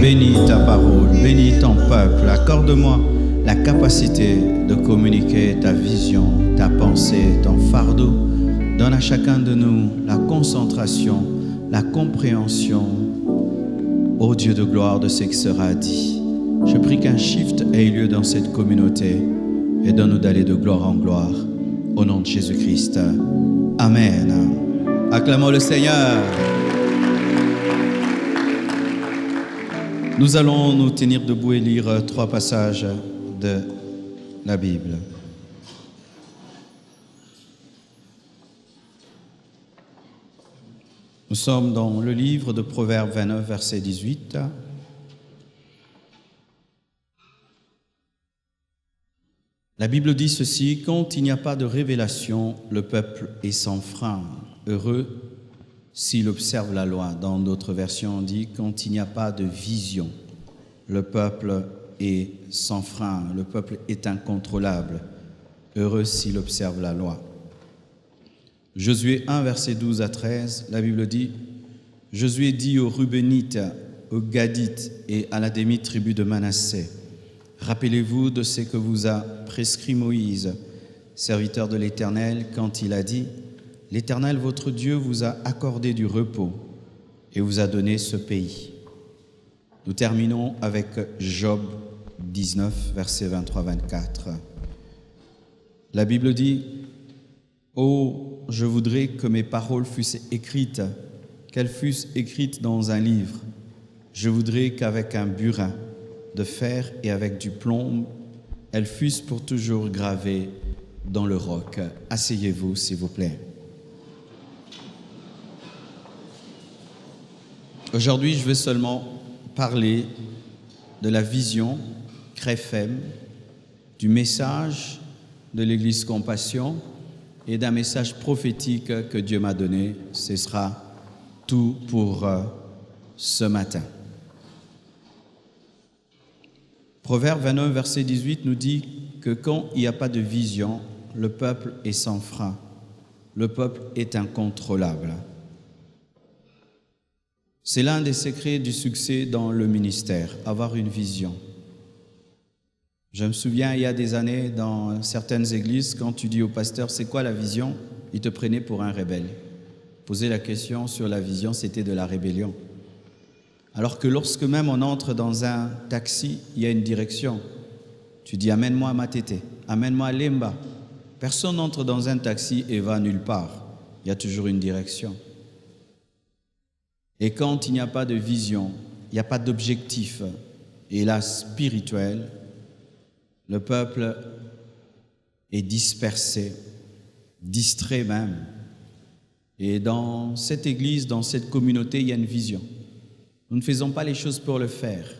bénis ta parole, bénis ton peuple. Accorde-moi la capacité de communiquer ta vision, ta pensée, ton fardeau. Donne à chacun de nous la concentration, la compréhension, ô Dieu de gloire, de ce qui sera dit. Je prie qu'un shift ait lieu dans cette communauté et donne-nous d'aller de gloire en gloire. Au nom de Jésus-Christ. Amen. Acclamons le Seigneur. Nous allons nous tenir debout et lire 3 passages de la Bible. Nous sommes dans le livre de Proverbes 29, verset 18. La Bible dit ceci: quand il n'y a pas de révélation, le peuple est sans frein. Heureux s'il observe la loi. Dans d'autres versions, on dit quand il n'y a pas de vision, le peuple est sans frein, le peuple est incontrôlable. Heureux s'il observe la loi. Josué 1, verset 12 à 13, la Bible dit: Josué dit aux Rubénites, aux Gadites et à la demi-tribu de Manassé: rappelez-vous de ce que vous a prescrit Moïse, serviteur de l'Éternel, quand il a dit: l'Éternel, votre Dieu, vous a accordé du repos et vous a donné ce pays. Nous terminons avec Job 19, versets 23-24. La Bible dit: oh, je voudrais que mes paroles fussent écrites, qu'elles fussent écrites dans un livre. Je voudrais qu'avec un burin de fer et avec du plomb, elles fussent pour toujours gravées dans le roc. Asseyez-vous, s'il vous plaît. Aujourd'hui, je vais seulement parler de la vision CREFEM, du message de l'Église Compassion et d'un message prophétique que Dieu m'a donné. Ce sera tout pour ce matin. Proverbe 29, verset 18 nous dit que quand il n'y a pas de vision, le peuple est sans frein, le peuple est incontrôlable. C'est l'un des secrets du succès dans le ministère, avoir une vision. Je me souviens, il y a des années, dans certaines églises, quand tu dis au pasteur « c'est quoi la vision ?», il te prenait pour un rebelle. Poser la question sur la vision, c'était de la rébellion. Alors que lorsque même on entre dans un taxi, il y a une direction. Tu dis « amène-moi à Matete, amène-moi à Lemba ». Personne n'entre dans un taxi et va nulle part. Il y a toujours une direction. Et quand il n'y a pas de vision, il n'y a pas d'objectif, et là, spirituel, le peuple est dispersé, distrait même. Et dans cette église, dans cette communauté, il y a une vision. Nous ne faisons pas les choses pour le faire.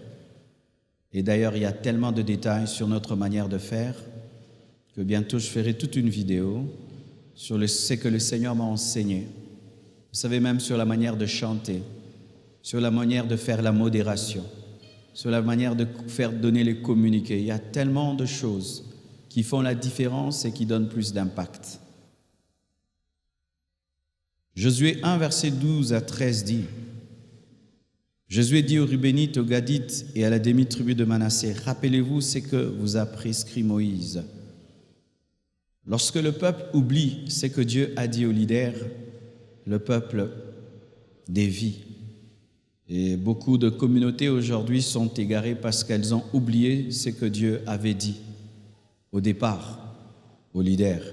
Et d'ailleurs, il y a tellement de détails sur notre manière de faire que bientôt je ferai toute une vidéo sur ce que le Seigneur m'a enseigné. Vous savez, même sur la manière de chanter, sur la manière de faire la modération, sur la manière de faire donner les communiqués. Il y a tellement de choses qui font la différence et qui donnent plus d'impact. Josué 1, verset 12 à 13 dit: Josué dit aux Rubénites, aux Gadites et à la demi-tribu de Manassé: rappelez-vous ce que vous a prescrit Moïse. Lorsque le peuple oublie ce que Dieu a dit aux leaders, le peuple dévie. Et beaucoup de communautés aujourd'hui sont égarées parce qu'elles ont oublié ce que Dieu avait dit au départ aux leaders.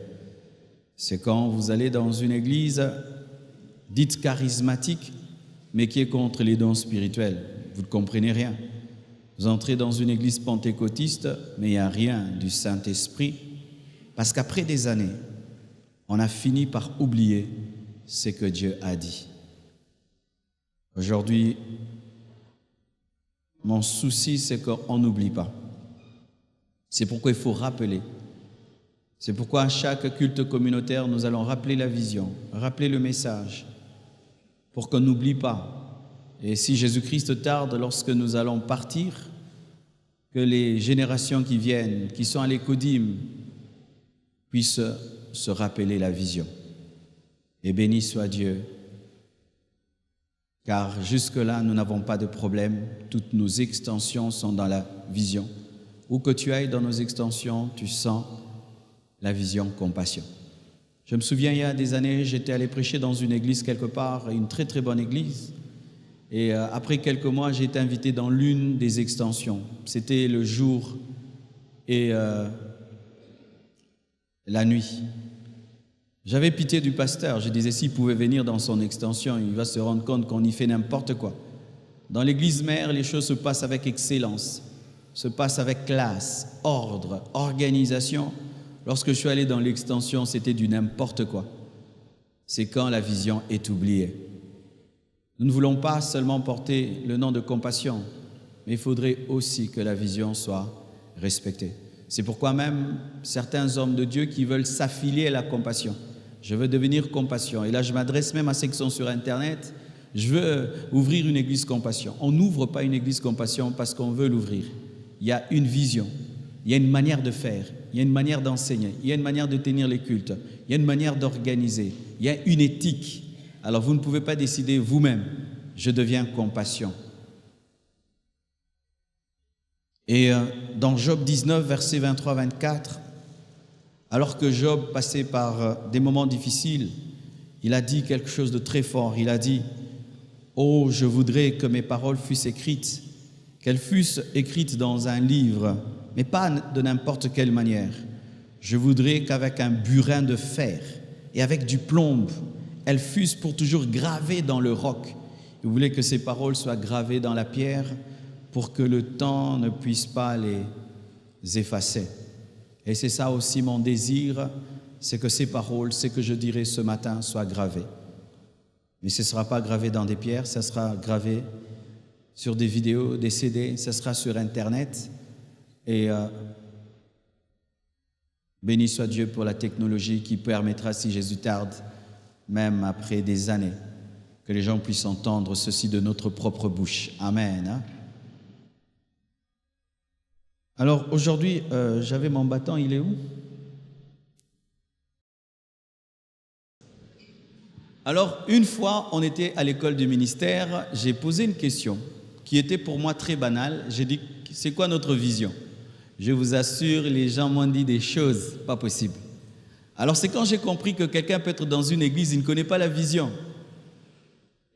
C'est quand vous allez dans une église dite charismatique, mais qui est contre les dons spirituels. Vous ne comprenez rien. Vous entrez dans une église pentecôtiste, mais il n'y a rien du Saint-Esprit, parce qu'après des années, on a fini par oublier ce que Dieu a dit. Aujourd'hui, mon souci, c'est qu'on n'oublie pas. C'est pourquoi il faut rappeler. C'est pourquoi à chaque culte communautaire, nous allons rappeler la vision, rappeler le message, pour qu'on n'oublie pas. Et si Jésus-Christ tarde lorsque nous allons partir, que les générations qui viennent, qui sont à l'écodime, puissent se rappeler la vision. Et béni soit Dieu car jusque-là, nous n'avons pas de problème. Toutes nos extensions sont dans la vision. Où que tu ailles dans nos extensions, tu sens la vision compassion. Je me souviens, il y a des années, j'étais allé prêcher dans une église quelque part, une très très bonne église. Et après quelques mois, j'ai été invité dans l'une des extensions. C'était le jour et la nuit. J'avais pitié du pasteur. Je disais, s'il pouvait venir dans son extension, il va se rendre compte qu'on y fait n'importe quoi. Dans l'église mère, les choses se passent avec excellence, se passent avec classe, ordre, organisation. Lorsque je suis allé dans l'extension, c'était du n'importe quoi. C'est quand la vision est oubliée. Nous ne voulons pas seulement porter le nom de compassion, mais il faudrait aussi que la vision soit respectée. C'est pourquoi même certains hommes de Dieu qui veulent s'affilier à la compassion. Je veux devenir compassion. Et là, je m'adresse même à ceux qui sont sur Internet. Je veux ouvrir une église compassion. On n'ouvre pas une église compassion parce qu'on veut l'ouvrir. Il y a une vision, il y a une manière de faire, il y a une manière d'enseigner, il y a une manière de tenir les cultes, il y a une manière d'organiser, il y a une éthique. Alors vous ne pouvez pas décider vous-même, je deviens compassion. Et dans Job 19, versets 23-24, alors que Job passait par des moments difficiles, il a dit quelque chose de très fort. Il a dit « Oh, je voudrais que mes paroles fussent écrites, qu'elles fussent écrites dans un livre, mais pas de n'importe quelle manière. Je voudrais qu'avec un burin de fer et avec du plomb, elles fussent pour toujours gravées dans le roc. » Il voulait que ces paroles soient gravées dans la pierre pour que le temps ne puisse pas les effacer. Et c'est ça aussi mon désir, c'est que ces paroles, ce que je dirai ce matin, soient gravées. Mais ce ne sera pas gravé dans des pierres, ça sera gravé sur des vidéos, des CD, ça sera sur Internet. Et béni soit Dieu pour la technologie qui permettra, si Jésus tarde, même après des années, que les gens puissent entendre ceci de notre propre bouche. Amen. Alors aujourd'hui, j'avais mon bâton, il est où? Alors une fois, on était à l'école du ministère, j'ai posé une question qui était pour moi très banale. J'ai dit, c'est quoi notre vision? Je vous assure, les gens m'ont dit des choses pas possibles. Alors c'est quand j'ai compris que quelqu'un peut être dans une église, il ne connaît pas la vision.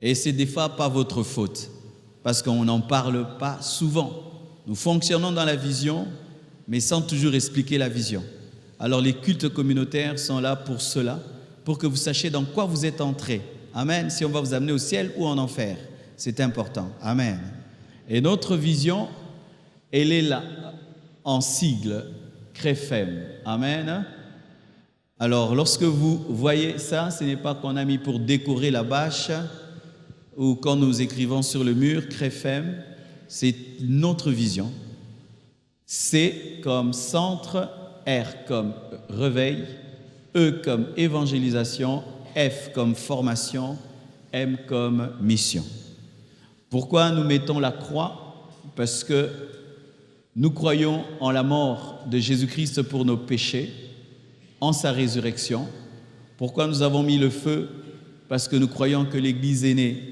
Et c'est des fois pas votre faute, parce qu'on n'en parle pas souvent. Nous fonctionnons dans la vision, mais sans toujours expliquer la vision. Alors les cultes communautaires sont là pour cela, pour que vous sachiez dans quoi vous êtes entrés. Amen. Si on va vous amener au ciel ou en enfer, c'est important. Amen. Et notre vision, elle est là, en sigle, CREFEM. Amen. Alors lorsque vous voyez ça, ce n'est pas qu'on a mis pour décorer la bâche, ou quand nous écrivons sur le mur, CREFEM, c'est notre vision. C comme centre, R comme réveil, E comme évangélisation, F comme formation, M comme mission. Pourquoi nous mettons la croix? Parce que nous croyons en la mort de Jésus-Christ pour nos péchés, en sa résurrection. Pourquoi nous avons mis le feu? Parce que nous croyons que l'Église est née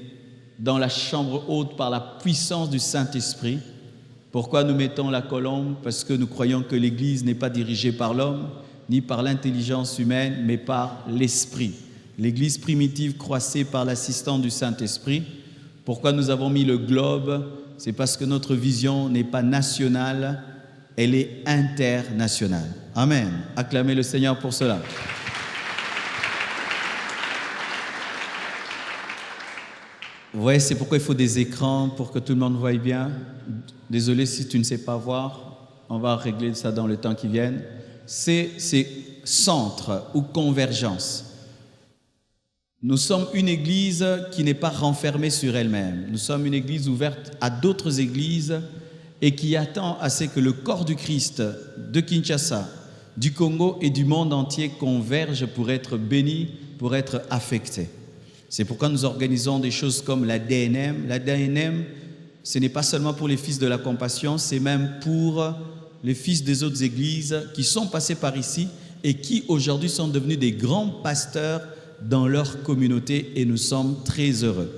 dans la chambre haute par la puissance du Saint-Esprit. Pourquoi nous mettons la colombe? Parce que nous croyons que l'Église n'est pas dirigée par l'homme, ni par l'intelligence humaine, mais par l'Esprit. L'Église primitive croissait par l'assistance du Saint-Esprit. Pourquoi nous avons mis le globe? C'est parce que notre vision n'est pas nationale, elle est internationale. Amen. Acclamez le Seigneur pour cela. Vous voyez, c'est pourquoi il faut des écrans pour que tout le monde voie bien. Désolé si tu ne sais pas voir, on va régler ça dans le temps qui vient. C'est centre ou convergence. Nous sommes une église qui n'est pas renfermée sur elle-même. Nous sommes une église ouverte à d'autres églises et qui attend à ce que le corps du Christ de Kinshasa, du Congo et du monde entier converge pour être béni, pour être affecté. C'est pourquoi nous organisons des choses comme la DNM. La DNM, ce n'est pas seulement pour les fils de la compassion, c'est même pour les fils des autres églises qui sont passés par ici et qui aujourd'hui sont devenus des grands pasteurs dans leur communauté et nous sommes très heureux.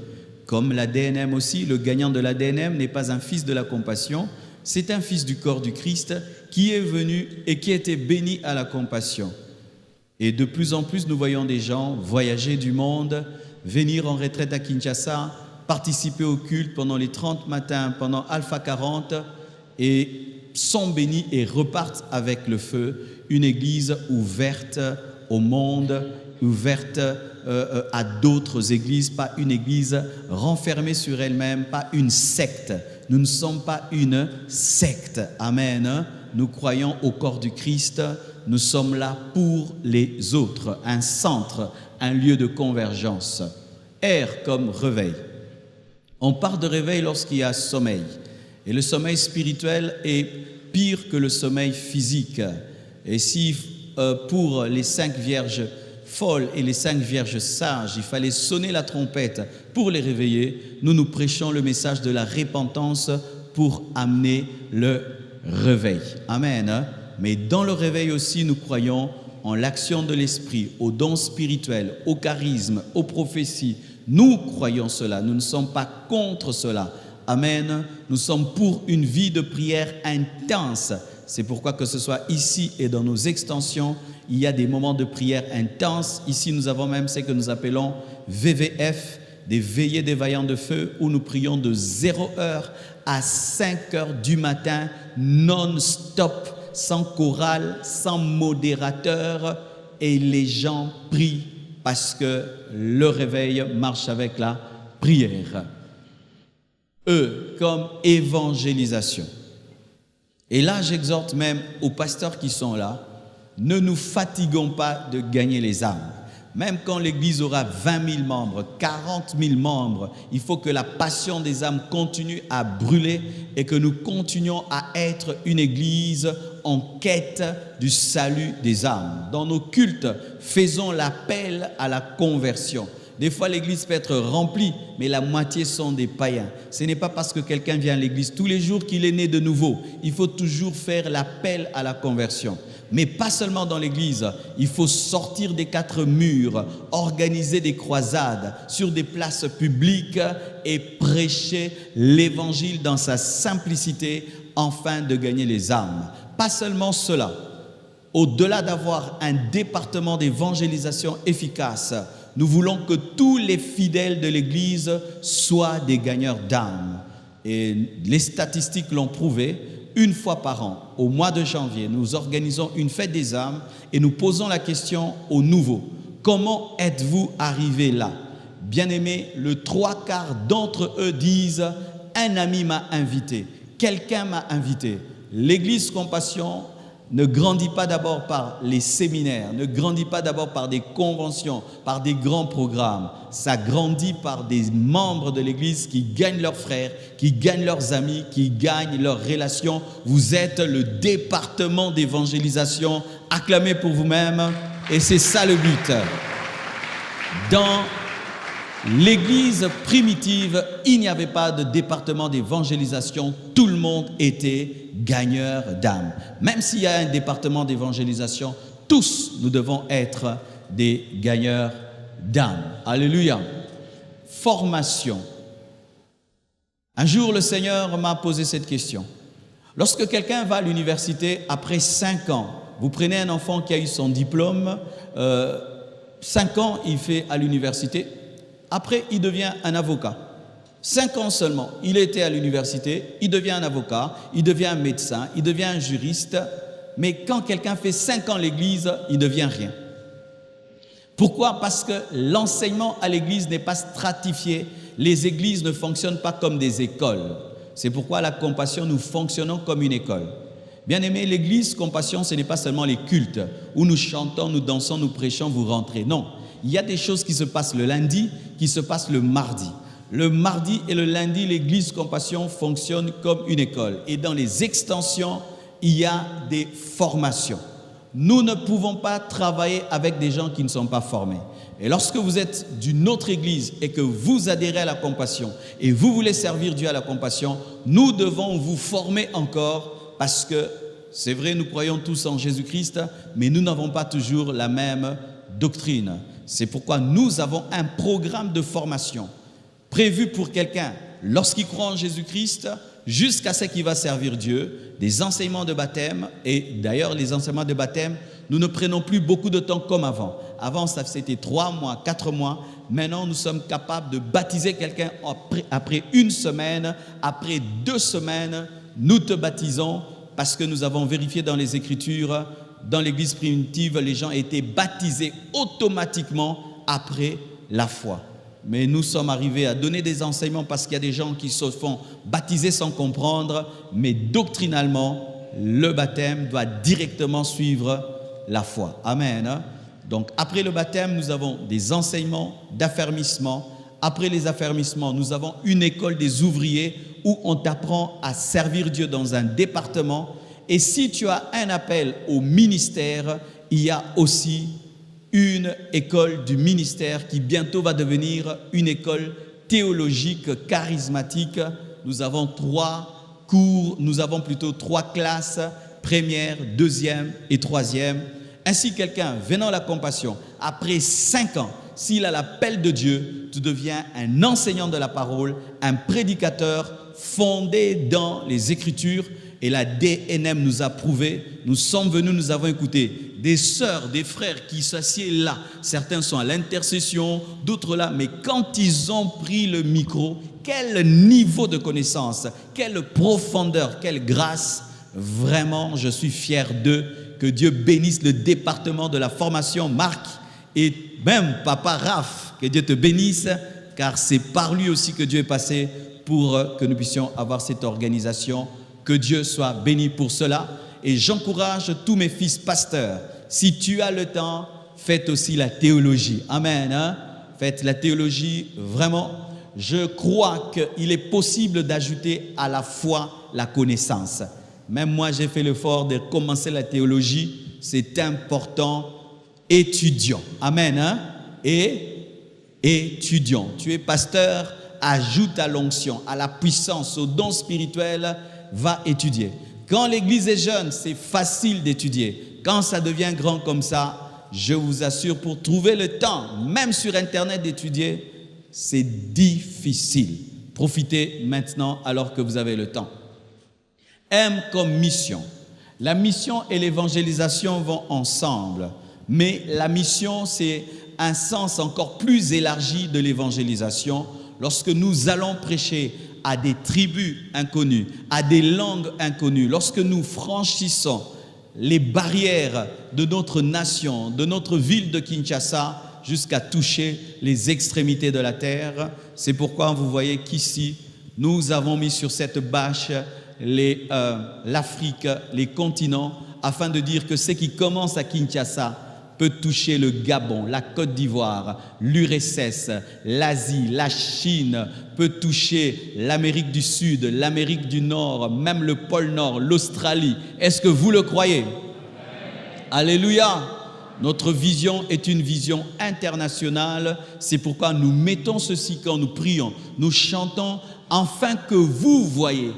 Comme l'ADNM aussi, le gagnant de l'ADNM n'est pas un fils de la compassion, c'est un fils du corps du Christ qui est venu et qui a été béni à la compassion. Et de plus en plus, nous voyons des gens voyager du monde, venir en retraite à Kinshasa, participer au culte pendant les 30 matins, pendant Alpha 40, et sont bénis et repartent avec le feu. Une église ouverte au monde, ouverte à d'autres églises, pas une église renfermée sur elle-même, pas une secte. Nous ne sommes pas une secte. Amen. Nous croyons au corps du Christ. Nous sommes là pour les autres. Un centre, un lieu de convergence. R comme réveil. On parle de réveil lorsqu'il y a sommeil. Et le sommeil spirituel est pire que le sommeil physique. Et si pour les 5 vierges folles et les 5 vierges sages, il fallait sonner la trompette pour les réveiller, nous prêchons le message de la repentance pour amener le réveil. Amen. Mais dans le réveil aussi, nous croyons en l'action de l'esprit, aux dons spirituels, au charisme, aux prophéties. Nous croyons cela, nous ne sommes pas contre cela. Amen. Nous sommes pour une vie de prière intense. C'est pourquoi que ce soit ici et dans nos extensions, il y a des moments de prière intenses. Ici, nous avons même ce que nous appelons VVF, des veillées des vaillants de feu, où nous prions de 0h à 5h du matin, non-stop, sans chorale, sans modérateur, et les gens prient parce que le réveil marche avec la prière. Comme évangélisation. Et là, j'exhorte même aux pasteurs qui sont là, ne nous fatiguons pas de gagner les âmes. Même quand l'église aura 20 000 membres, 40 000 membres, il faut que la passion des âmes continue à brûler et que nous continuions à être une église en quête du salut des âmes. Dans nos cultes, faisons l'appel à la conversion. Des fois, l'église peut être remplie, mais la moitié sont des païens. Ce n'est pas parce que quelqu'un vient à l'église tous les jours qu'il est né de nouveau. Il faut toujours faire l'appel à la conversion. Mais pas seulement dans l'église, il faut sortir des 4 murs, organiser des croisades sur des places publiques et prêcher l'évangile dans sa simplicité afin de gagner les âmes. Pas seulement cela, au-delà d'avoir un département d'évangélisation efficace, nous voulons que tous les fidèles de l'église soient des gagneurs d'âmes. Et les statistiques l'ont prouvé. Une fois par an, au mois de janvier, nous organisons une fête des âmes et nous posons la question aux nouveaux. Comment êtes-vous arrivés là? Bien-aimés, le 3/4 d'entre eux disent « Un ami m'a invité, quelqu'un m'a invité ». L'église Compassion ne grandit pas d'abord par les séminaires, ne grandit pas d'abord par des conventions, par des grands programmes. Ça grandit par des membres de l'église qui gagnent leurs frères, qui gagnent leurs amis, qui gagnent leurs relations. Vous êtes le département d'évangélisation. Acclamez pour vous-même. Et c'est ça le but. Dans l'église primitive, il n'y avait pas de département d'évangélisation. Tout le monde était gagneur d'âme. Même s'il y a un département d'évangélisation, tous nous devons être des gagneurs d'âme. Alléluia. Formation. Un jour, le Seigneur m'a posé cette question. Lorsque quelqu'un va à l'université, après 5 ans, vous prenez un enfant qui a eu son diplôme, 5 ans, il fait à l'université, après, il devient un avocat. 5 ans seulement, il était à l'université, il devient un avocat, il devient un médecin, il devient un juriste, mais quand quelqu'un fait 5 ans à l'église, il ne devient rien. Pourquoi? Parce que l'enseignement à l'église n'est pas stratifié. Les églises ne fonctionnent pas comme des écoles. C'est pourquoi à la Compassion, nous fonctionnons comme une école. Bien aimé, l'église Compassion, ce n'est pas seulement les cultes où nous chantons, nous dansons, nous prêchons, vous rentrez. Non, il y a des choses qui se passent le lundi, qui se passent le mardi. Le mardi et le lundi, l'église Compassion fonctionne comme une école. Et dans les extensions, il y a des formations. Nous ne pouvons pas travailler avec des gens qui ne sont pas formés. Et lorsque vous êtes d'une autre église et que vous adhérez à la Compassion et vous voulez servir Dieu à la Compassion, nous devons vous former encore parce que c'est vrai, nous croyons tous en Jésus-Christ, mais nous n'avons pas toujours la même doctrine. C'est pourquoi nous avons un programme de formation. prévues pour quelqu'un lorsqu'il croit en Jésus-Christ, jusqu'à ce qu'il va servir Dieu, des enseignements de baptême. Et d'ailleurs, les enseignements de baptême, nous ne prenons plus beaucoup de temps comme avant. Avant, c'était 3 mois, 4 mois. Maintenant, nous sommes capables de baptiser quelqu'un après 1 semaine, après 2 semaines, nous te baptisons parce que nous avons vérifié dans les Écritures, dans l'Église primitive, les gens étaient baptisés automatiquement après la foi. Mais nous sommes arrivés à donner des enseignements parce qu'il y a des gens qui se font baptiser sans comprendre, mais doctrinalement, le baptême doit directement suivre la foi. Amen. Donc, après le baptême, nous avons des enseignements d'affermissement. Après les affermissements, nous avons une école des ouvriers où on t'apprend à servir Dieu dans un département. Et si tu as un appel au ministère, il y a aussi une école du ministère qui bientôt va devenir une école théologique charismatique. Nous avons 3 cours, nous avons plutôt 3 classes, première, deuxième et troisième. Ainsi, quelqu'un venant à la compassion, après 5 ans, s'il a l'appel de Dieu, tu deviens un enseignant de la parole, un prédicateur fondé dans les Écritures. Et la DNM nous a prouvé, nous sommes venus, nous avons écouté des sœurs, des frères qui s'assiedent là. Certains sont à l'intercession, d'autres là. Mais quand ils ont pris le micro, quel niveau de connaissance, quelle profondeur, quelle grâce. Vraiment, je suis fier d'eux. Que Dieu bénisse le département de la formation, Marc, et même Papa Raph, que Dieu te bénisse, car c'est par lui aussi que Dieu est passé pour que nous puissions avoir cette organisation. Que Dieu soit béni pour cela. Et j'encourage tous mes fils pasteurs, si tu as le temps, faites aussi la théologie. Amen. Faites la théologie, vraiment. Je crois qu'il est possible d'ajouter à la foi la connaissance. Même moi, j'ai fait l'effort de commencer la théologie. C'est important. Étudiant. Amen. Et étudiant. Tu es pasteur, ajoute à l'onction, à la puissance, au don spirituel, va étudier. Quand l'église est jeune, c'est facile d'étudier. Quand ça devient grand comme ça, je vous assure, pour trouver le temps, même sur Internet d'étudier, c'est difficile. Profitez maintenant alors que vous avez le temps. M comme mission. La mission et l'évangélisation vont ensemble. Mais la mission, c'est un sens encore plus élargi de l'évangélisation. Lorsque nous allons prêcher à des tribus inconnues, à des langues inconnues, lorsque nous franchissons les barrières de notre nation, de notre ville de Kinshasa, jusqu'à toucher les extrémités de la terre. C'est pourquoi vous voyez qu'ici, nous avons mis sur cette bâche l'Afrique, les continents, afin de dire que ce qui commence à Kinshasa peut toucher le Gabon, la Côte d'Ivoire, l'URSS, l'Asie, la Chine, peut toucher l'Amérique du Sud, l'Amérique du Nord, même le pôle Nord, l'Australie. Est-ce que vous le croyez? Alléluia! Notre vision est une vision internationale. C'est pourquoi nous mettons ceci quand nous prions. Nous chantons afin que vous voyez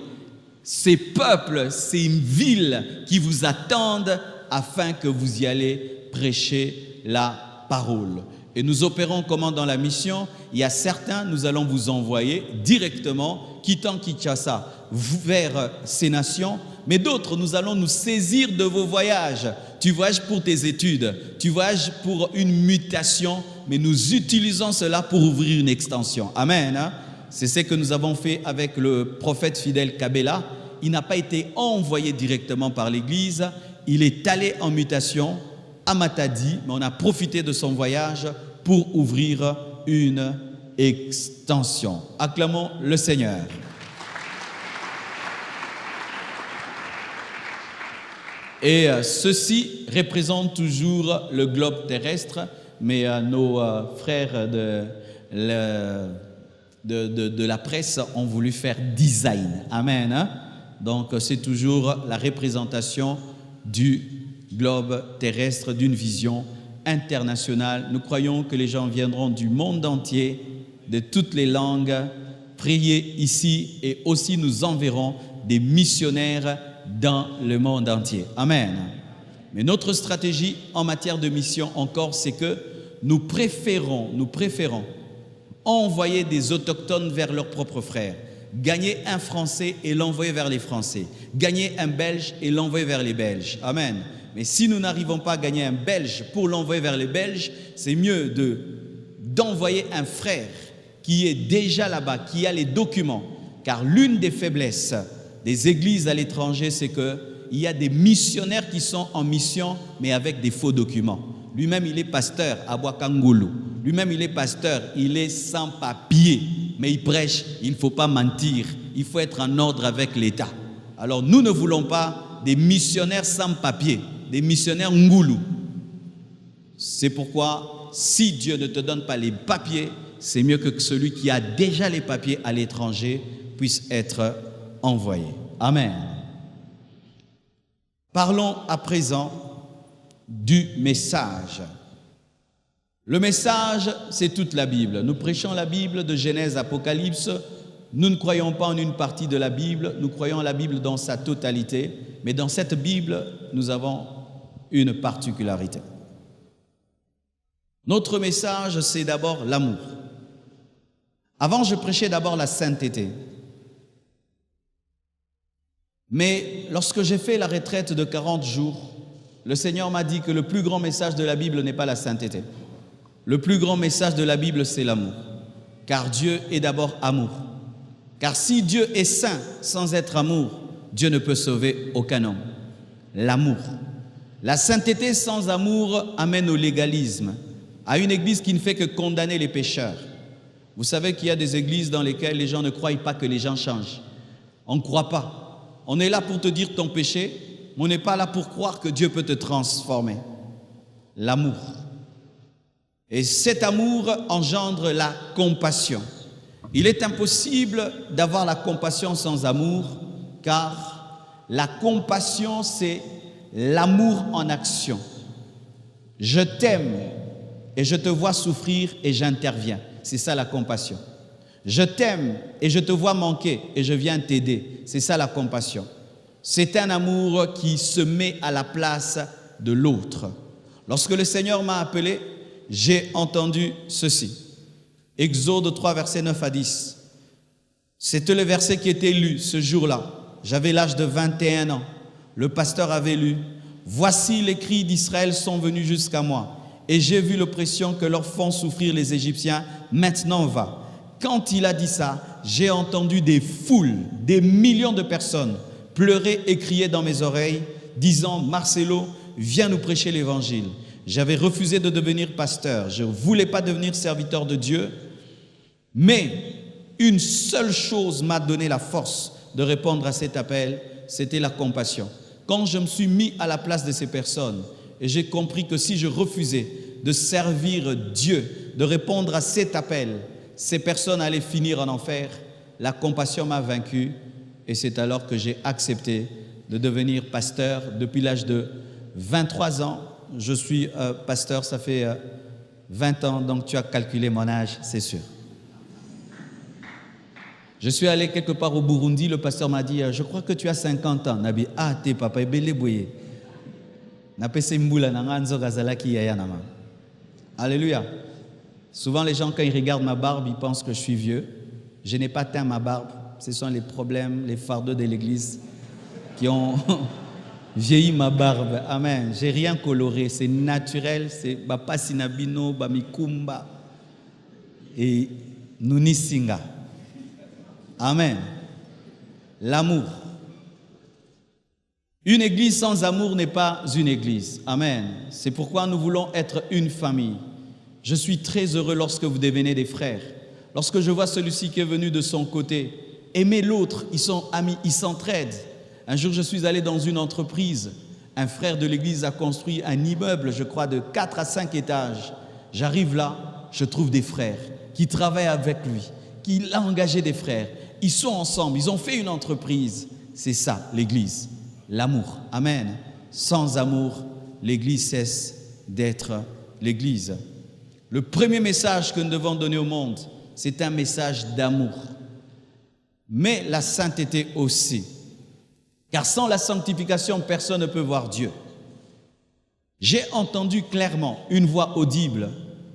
ces peuples, ces villes qui vous attendent afin que vous y allez prêcher la parole. Et nous opérons comment dans la mission? Il y a certains, nous allons vous envoyer directement, quittant Kinshasa, vers ces nations, mais d'autres, nous allons nous saisir de vos voyages. Tu voyages pour tes études, tu voyages pour une mutation, mais nous utilisons cela pour ouvrir une extension. Amen. C'est ce que nous avons fait avec le prophète fidèle Kabela. Il n'a pas été envoyé directement par l'Église, il est allé en mutation à Matadi, mais on a profité de son voyage pour ouvrir une extension. Acclamons le Seigneur. Et ceci représente toujours le globe terrestre, mais nos frères de la presse ont voulu faire design. Amen. Donc c'est toujours la représentation du globe terrestre, d'une vision internationale. Nous croyons que les gens viendront du monde entier, de toutes les langues, prier ici, et aussi nous enverrons des missionnaires dans le monde entier. Amen. Mais notre stratégie en matière de mission encore, c'est que nous préférons envoyer des autochtones vers leurs propres frères, gagner un Français et l'envoyer vers les Français, gagner un Belge et l'envoyer vers les Belges. Amen. Mais si nous n'arrivons pas à gagner un Belge pour l'envoyer vers les Belges, c'est mieux d'envoyer un frère qui est déjà là-bas, qui a les documents. Car l'une des faiblesses des églises à l'étranger, c'est qu'il y a des missionnaires qui sont en mission, mais avec des faux documents. Lui-même, il est pasteur à Boakangoulou. Lui-même, il est pasteur, il est sans papier, mais il prêche. Il ne faut pas mentir, il faut être en ordre avec l'État. Alors, nous ne voulons pas des missionnaires sans papier, des missionnaires ngoulou. C'est pourquoi, si Dieu ne te donne pas les papiers, c'est mieux que celui qui a déjà les papiers à l'étranger puisse être envoyé. Amen. Parlons à présent du message. Le message, c'est toute la Bible. Nous prêchons la Bible de Genèse à Apocalypse. Nous ne croyons pas en une partie de la Bible, nous croyons la Bible dans sa totalité, mais dans cette Bible, nous avons une particularité. Notre message, c'est d'abord l'amour. Avant, je prêchais d'abord la sainteté. Mais lorsque j'ai fait la retraite de 40 jours, le Seigneur m'a dit que le plus grand message de la Bible n'est pas la sainteté. Le plus grand message de la Bible, c'est l'amour. Car Dieu est d'abord amour. Car si Dieu est saint sans être amour, Dieu ne peut sauver aucun homme. L'amour. La sainteté sans amour amène au légalisme, à une église qui ne fait que condamner les pécheurs. Vous savez qu'il y a des églises dans lesquelles les gens ne croient pas que les gens changent. On ne croit pas. On est là pour te dire ton péché, mais on n'est pas là pour croire que Dieu peut te transformer. L'amour. Et cet amour engendre la compassion. Il est impossible d'avoir la compassion sans amour, car la compassion, c'est l'amour en action. Je t'aime et je te vois souffrir et j'interviens. C'est ça la compassion. Je t'aime et je te vois manquer et je viens t'aider. C'est ça la compassion. C'est un amour qui se met à la place de l'autre. Lorsque le Seigneur m'a appelé, j'ai entendu ceci. Exode 3, versets 9 à 10. C'était le verset qui était lu ce jour-là. J'avais l'âge de 21 ans. Le pasteur avait lu. Voici les cris d'Israël sont venus jusqu'à moi. Et j'ai vu l'oppression que leur font souffrir les Égyptiens. Maintenant va. Quand il a dit ça, j'ai entendu des foules, des millions de personnes pleurer et crier dans mes oreilles, disant, Marcelo, viens nous prêcher l'évangile. J'avais refusé de devenir pasteur. Je ne voulais pas devenir serviteur de Dieu. Mais une seule chose m'a donné la force de répondre à cet appel, c'était la compassion. Quand je me suis mis à la place de ces personnes et j'ai compris que si je refusais de servir Dieu, de répondre à cet appel, ces personnes allaient finir en enfer, la compassion m'a vaincu et c'est alors que j'ai accepté de devenir pasteur. Depuis l'âge de 23 ans, je suis pasteur, ça fait 20 ans, donc tu as calculé mon âge, c'est sûr. Je suis allé quelque part au Burundi, le pasteur m'a dit, je crois que tu as 50 ans. Nabi, ah, t'es papa, alléluia. Souvent, les gens, quand ils regardent ma barbe, ils pensent que je suis vieux. Je n'ai pas teint ma barbe. Ce sont les problèmes, les fardeaux de l'église qui ont vieilli ma barbe. Amen. J'ai rien coloré. C'est naturel. C'est Bapa Sinabino, Bamikumba et Nunisinga. Amen. L'amour. Une église sans amour n'est pas une église. Amen. C'est pourquoi nous voulons être une famille. Je suis très heureux lorsque vous devenez des frères. Lorsque je vois celui-ci qui est venu de son côté, aimer l'autre, ils sont amis, ils s'entraident. Un jour, je suis allé dans une entreprise. Un frère de l'église a construit un immeuble, je crois, de 4 à 5 étages. J'arrive là, je trouve des frères qui travaillent avec lui, qui a engagé des frères. Ils sont ensemble, ils ont fait une entreprise. C'est ça, l'église. L'amour. Amen. Sans amour, l'église cesse d'être l'église. Le premier message que nous devons donner au monde, c'est un message d'amour. Mais la sainteté aussi. Car sans la sanctification, personne ne peut voir Dieu. J'ai entendu clairement une voix audible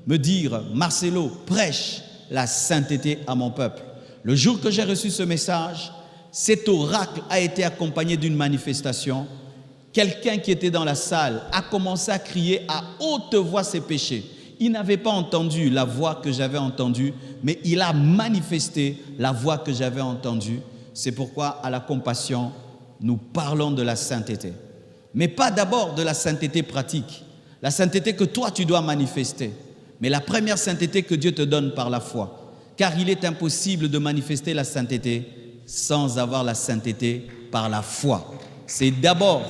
me dire, Marcelo, prêche, la sainteté à mon peuple. Le jour que j'ai reçu ce message, cet oracle a été accompagné d'une manifestation. Quelqu'un qui était dans la salle a commencé à crier à haute voix ses péchés. Il n'avait pas entendu la voix que j'avais entendue, mais il a manifesté la voix que j'avais entendue. C'est pourquoi à la compassion, nous parlons de la sainteté. Mais pas d'abord de la sainteté pratique, la sainteté que toi tu dois manifester, mais la première sainteté que Dieu te donne par la foi. Car il est impossible de manifester la sainteté sans avoir la sainteté par la foi. C'est d'abord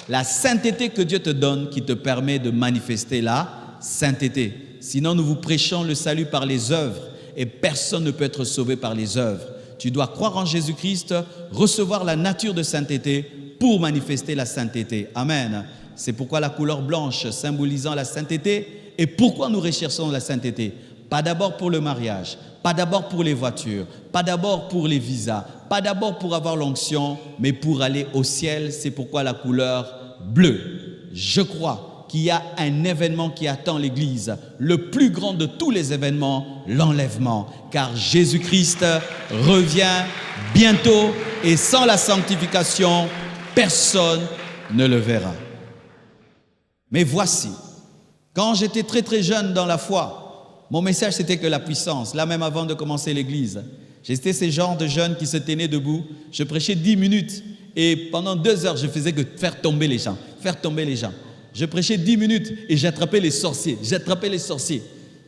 la sainteté que Dieu te donne qui te permet de manifester la sainteté. Sinon, nous vous prêchons le salut par les œuvres et personne ne peut être sauvé par les œuvres. Tu dois croire en Jésus-Christ, recevoir la nature de sainteté pour manifester la sainteté. Amen. C'est pourquoi la couleur blanche symbolisant la sainteté et pourquoi nous recherchons la sainteté. Pas d'abord pour le mariage, pas d'abord pour les voitures, pas d'abord pour les visas, pas d'abord pour avoir l'onction, mais pour aller au ciel. C'est pourquoi la couleur bleue. Je crois qu'il y a un événement qui attend l'Église, le plus grand de tous les événements, l'enlèvement. Car Jésus-Christ revient bientôt et sans la sanctification, personne ne le verra. Mais voici, quand j'étais très jeune dans la foi, mon message c'était que la puissance, là même avant de commencer l'église, j'étais ces genres de jeunes qui se tenaient debout, je prêchais 10 minutes et pendant 2 heures je faisais que faire tomber les gens, Je prêchais 10 minutes et j'attrapais les sorciers,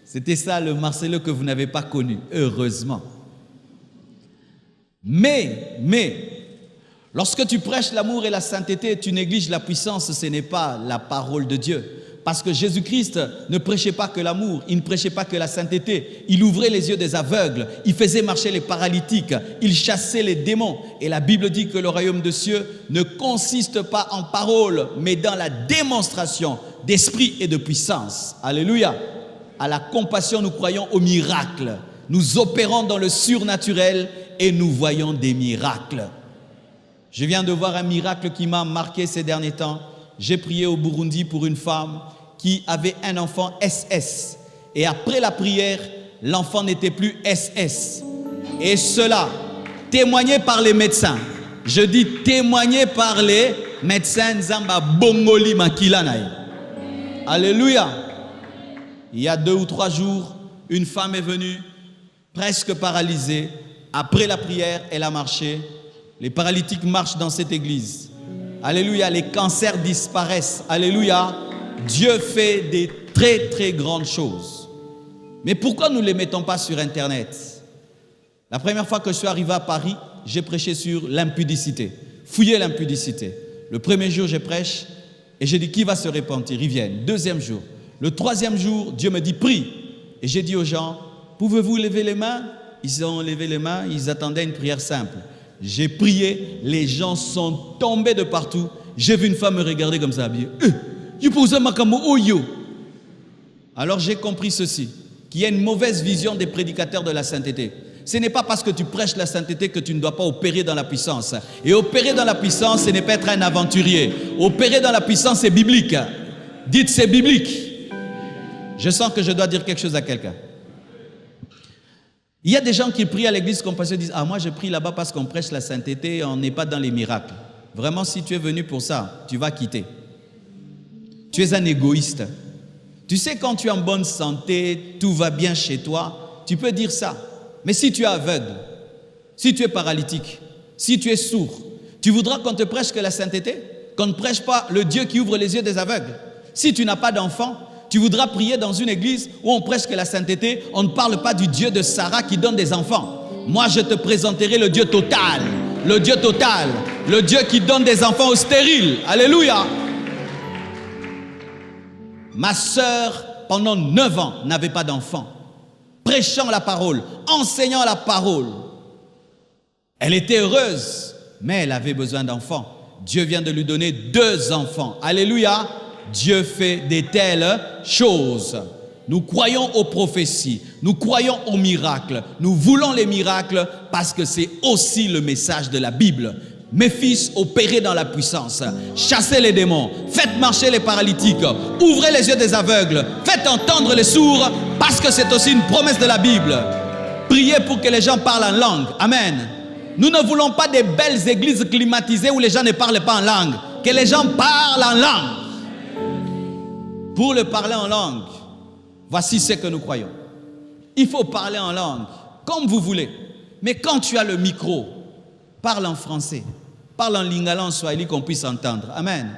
C'était ça le Marcelo que vous n'avez pas connu, heureusement. Mais, lorsque tu prêches l'amour et la sainteté, tu négliges la puissance, ce n'est pas la parole de Dieu. Parce que Jésus-Christ ne prêchait pas que l'amour, il ne prêchait pas que la sainteté. Il ouvrait les yeux des aveugles, il faisait marcher les paralytiques, il chassait les démons. Et la Bible dit que le royaume de cieux ne consiste pas en paroles, mais dans la démonstration d'esprit et de puissance. Alléluia. À la compassion, nous croyons au miracle. Nous opérons dans le surnaturel et nous voyons des miracles. Je viens de voir un miracle qui m'a marqué ces derniers temps. J'ai prié au Burundi pour une femme qui avait un enfant SS. Et après la prière, l'enfant n'était plus SS. Et cela, témoigné par les médecins. Je dis témoigné par les médecins Zamba Bongoli Makilanai. Alléluia. Il y a 2 ou 3 jours, une femme est venue, presque paralysée. Après la prière, elle a marché. Les paralytiques marchent dans cette église. Alléluia, les cancers disparaissent. Alléluia, Dieu fait des très grandes choses. Mais pourquoi nous ne les mettons pas sur Internet? La première fois que je suis arrivé à Paris, j'ai prêché sur l'impudicité. Fouiller l'impudicité. Le premier jour, je prêche et j'ai dit qui va se repentir? Ils viennent. 2e jour. Le 3e jour, Dieu me dit prie. Et j'ai dit aux gens, pouvez-vous lever les mains? Ils ont levé les mains, ils attendaient une prière simple. J'ai prié, les gens sont tombés de partout. J'ai vu une femme me regarder comme ça. Alors j'ai compris ceci, qu'il y a une mauvaise vision des prédicateurs de la sainteté. Ce n'est pas parce que tu prêches la sainteté que tu ne dois pas opérer dans la puissance. Et opérer dans la puissance, ce n'est pas être un aventurier. Opérer dans la puissance, c'est biblique. Dites, c'est biblique. Je sens que je dois dire quelque chose à quelqu'un. Il y a des gens qui prient à l'église Compassion et disent « Ah, moi je prie là-bas parce qu'on prêche la sainteté, on n'est pas dans les miracles. » Vraiment, si tu es venu pour ça, tu vas quitter. Tu es un égoïste. Tu sais, quand tu es en bonne santé, tout va bien chez toi, tu peux dire ça. Mais si tu es aveugle, si tu es paralytique, si tu es sourd, tu voudras qu'on te prêche que la sainteté? Qu'on ne prêche pas le Dieu qui ouvre les yeux des aveugles? Si tu n'as pas d'enfant, tu voudras prier dans une église où on prêche que la sainteté, on ne parle pas du Dieu de Sarah qui donne des enfants. Moi, je te présenterai le Dieu total, le Dieu total, le Dieu qui donne des enfants aux stériles. Alléluia. Ma sœur, pendant 9 ans, n'avait pas d'enfant. Prêchant la parole, enseignant la parole. Elle était heureuse, mais elle avait besoin d'enfants. Dieu vient de lui donner 2 enfants. Alléluia. Dieu fait de telles choses. Nous croyons aux prophéties, nous croyons aux miracles, nous voulons les miracles parce que c'est aussi le message de la Bible. Mes fils, opérez dans la puissance, chassez les démons, faites marcher les paralytiques, ouvrez les yeux des aveugles, faites entendre les sourds parce que c'est aussi une promesse de la Bible. prier pour que les gens parlent en langue. Amen. Nous ne voulons pas des belles églises climatisées où les gens ne parlent pas en langue. Que les gens parlent en langue. Pour le parler en langue, voici ce que nous croyons. Il faut parler en langue, comme vous voulez. Mais quand tu as le micro, parle en français. Parle en lingala, en swahili, qu'on puisse entendre. Amen.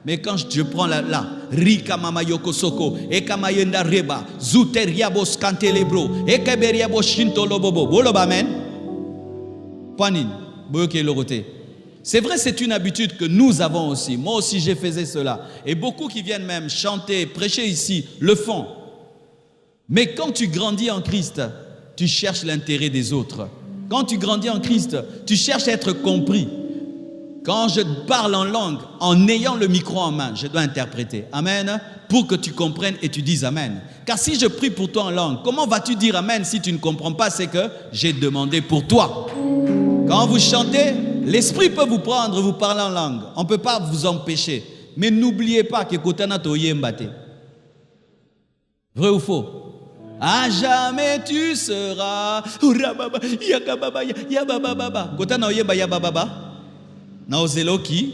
Mais quand je prends là, Rika mama yoko soko, ekamayenda reba, zuteriabo skantelebro, ekeberiabo shintolobobo. Boloba amen. Poinine, boyoke lorote. C'est vrai, c'est une habitude que nous avons aussi. Moi aussi, j'ai fait cela. Et beaucoup qui viennent même chanter, prêcher ici, le font. Mais quand tu grandis en Christ, tu cherches l'intérêt des autres. Quand tu grandis en Christ, tu cherches à être compris. Quand je parle en langue, en ayant le micro en main, je dois interpréter. Amen. Pour que tu comprennes et tu dises Amen. Car si je prie pour toi en langue, comment vas-tu dire Amen si tu ne comprends pas ce que j'ai demandé pour toi? Quand vous chantez, l'esprit peut vous prendre, vous parler en langue. On ne peut pas vous empêcher. Mais n'oubliez pas que Kotana Toye Mbate. Vrai ou faux? À jamais tu seras. Kotana Oyeba Yabababa. Naozeloki.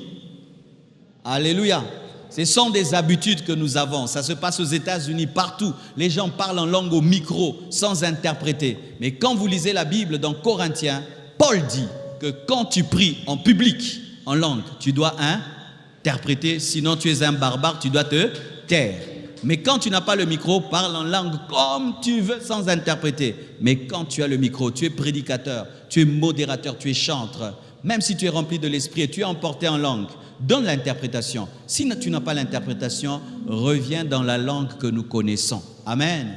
Alléluia. Ce sont des habitudes que nous avons. Ça se passe aux États-Unis, partout. Les gens parlent en langue au micro, sans interpréter. Mais quand vous lisez la Bible dans Corinthiens, Paul dit que quand tu pries en public, en langue, tu dois interpréter, sinon tu es un barbare, tu dois te taire. Mais quand tu n'as pas le micro, parle en langue comme tu veux, sans interpréter. Mais quand tu as le micro, tu es prédicateur, tu es modérateur, tu es chanteur. Même si tu es rempli de l'esprit et tu es emporté en langue, donne l'interprétation. Si tu n'as pas l'interprétation, reviens dans la langue que nous connaissons. Amen.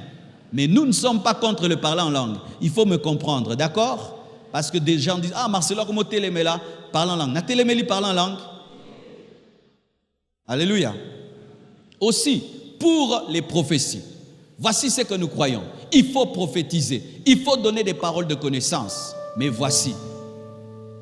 Mais nous ne sommes pas contre le parler en langue. Il faut me comprendre, d'accord? Parce que des gens disent, ah, Marcelo, comment télémé là? Parle en langue. Na télémé, parle en langue. Alléluia. Aussi, pour les prophéties, voici ce que nous croyons. Il faut prophétiser. Il faut donner des paroles de connaissance. Mais voici,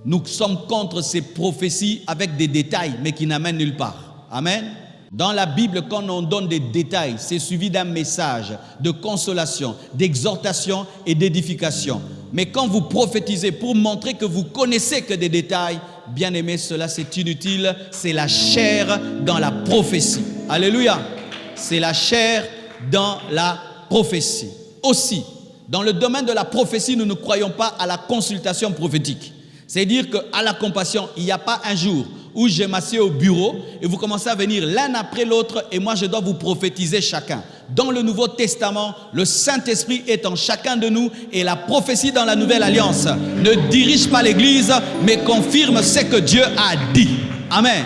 nous sommes contre ces prophéties avec des détails, mais qui n'amènent nulle part. Amen. Dans la Bible, quand on donne des détails, c'est suivi d'un message de consolation, d'exhortation et d'édification. Mais quand vous prophétisez pour montrer que vous connaissez que des détails, bien aimé, cela c'est inutile, c'est la chair dans la prophétie. Alléluia. C'est la chair dans la prophétie. Aussi, dans le domaine de la prophétie, nous ne croyons pas à la consultation prophétique. C'est-à-dire qu'à la compassion, il n'y a pas un jour où je m'assieds au bureau et vous commencez à venir l'un après l'autre et moi je dois vous prophétiser chacun. Dans le Nouveau Testament, le Saint-Esprit est en chacun de nous et la prophétie dans la Nouvelle Alliance ne dirige pas l'Église mais confirme ce que Dieu a dit. Amen.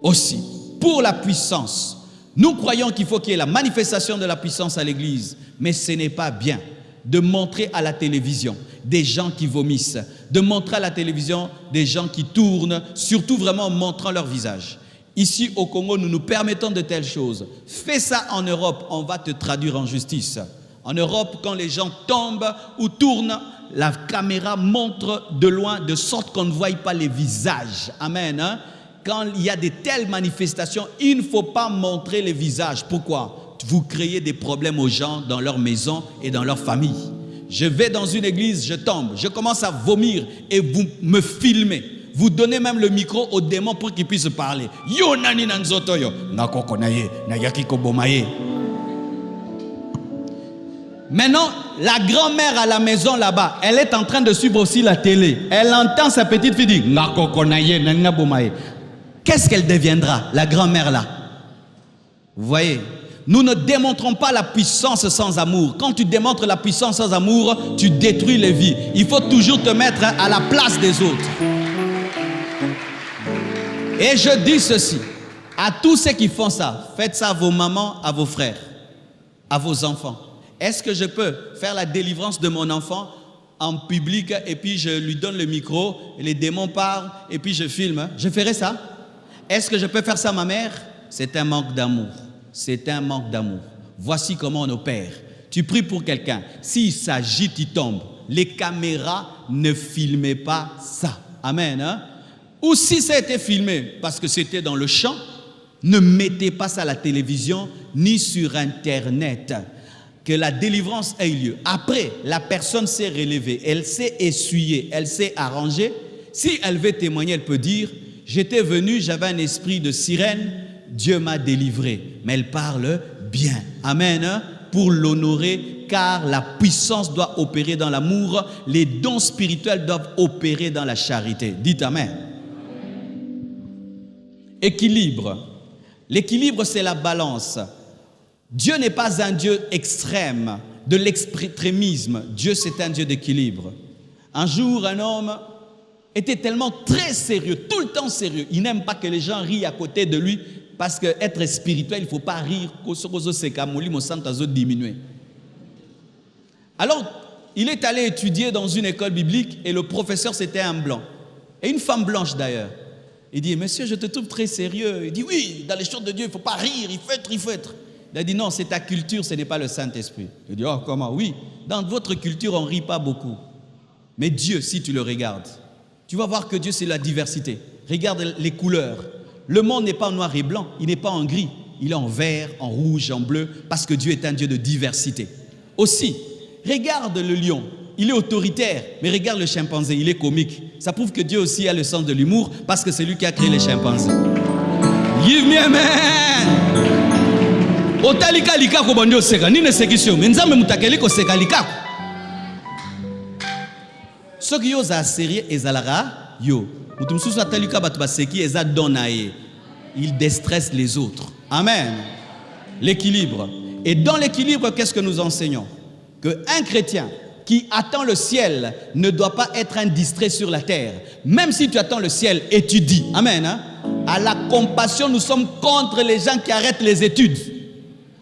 Aussi, pour la puissance, nous croyons qu'il faut qu'il y ait la manifestation de la puissance à l'Église, mais ce n'est pas bien de montrer à la télévision des gens qui vomissent, de montrer à la télévision des gens qui tournent, surtout vraiment en montrant leur visage. Ici au Congo, nous nous permettons de telles choses. Fais ça en Europe, on va te traduire en justice. En Europe, quand les gens tombent ou tournent, la caméra montre de loin, de sorte qu'on ne voie pas les visages. Amen. Hein? Quand il y a de telles manifestations, il ne faut pas montrer les visages. Pourquoi? Vous créez des problèmes aux gens dans leur maison et dans leur famille. Je vais dans une église, je tombe, je commence à vomir et vous me filmez. Vous donnez même le micro aux démons pour qu'ils puissent parler. Yo nani nanzoto yo, nakokonaye, nayakiko bomaye. Maintenant, la grand-mère à la maison là-bas, elle est en train de suivre aussi la télé. Elle entend sa petite fille dire nakokonaye, nanabomaye. Qu'est-ce qu'elle deviendra, la grand-mère là? Vous voyez? Nous ne démontrons pas la puissance sans amour. Quand tu démontres la puissance sans amour, tu détruis les vies. Il faut toujours te mettre à la place des autres. Et je dis ceci, à tous ceux qui font ça, faites ça à vos mamans, à vos frères, à vos enfants. Est-ce que je peux faire la délivrance de mon enfant en public et puis je lui donne le micro, et les démons parlent et puis je filme? Je ferai ça? Est-ce que je peux faire ça à ma mère? C'est un manque d'amour. C'est un manque d'amour. Voici comment on opère. Tu pries pour quelqu'un. S'il s'agite, il tombe. Les caméras ne filmaient pas ça. Amen. Hein? Ou si ça a été filmé parce que c'était dans le champ, ne mettez pas ça à la télévision ni sur Internet. que la délivrance ait lieu, après, la personne s'est relevée, elle s'est essuyée, elle s'est arrangée, si elle veut témoigner, elle peut dire, j'étais venu, j'avais un esprit de sirène, Dieu m'a délivré. Mais elle parle bien. Amen. Pour l'honorer, car la puissance doit opérer dans l'amour, les dons spirituels doivent opérer dans la charité. Dites Amen. Équilibre. L'équilibre, c'est la balance. Dieu n'est pas un Dieu extrême, de l'extrémisme. Dieu, c'est un Dieu d'équilibre. Un jour, un homme était tellement très sérieux, tout le temps sérieux. Il n'aime pas que les gens rient à côté de lui, parce qu'être spirituel, il ne faut pas rire. Alors, il est allé étudier dans une école biblique et le professeur, c'était un blanc. Et une femme blanche d'ailleurs. Il dit, monsieur, je te trouve très sérieux. Il dit, oui, dans les choses de Dieu, il ne faut pas rire, il faut être, il faut être. Il a dit, non, c'est ta culture, ce n'est pas le Saint-Esprit. Il dit, oh, comment? Oui, dans votre culture, on ne rit pas beaucoup. Mais Dieu, si tu le regardes, tu vas voir que Dieu, c'est la diversité. Regarde les couleurs. Le monde n'est pas en noir et blanc, il n'est pas en gris. Il est en vert, en rouge, en bleu, parce que Dieu est un Dieu de diversité. Aussi, regarde le lion. Il est autoritaire, mais regarde le chimpanzé, il est comique. Ça prouve que Dieu aussi a le sens de l'humour, parce que c'est lui qui a créé les chimpanzés. Give me amen! Otalika lika ko bandi oseka nini sekisio mais nzambe mutakeli ko seka lika soki yo za sérieux ezalaka yo mutu mususu atalika batu baseki eza donaye il déstresse les autres. Amen. L'équilibre. Et dans l'équilibre, qu'est-ce que nous enseignons? Que un chrétien qui attend le ciel ne doit pas être un distrait sur la terre. Même si tu attends le ciel, étudie. Amen. Hein? À la compassion, nous sommes contre les gens qui arrêtent les études.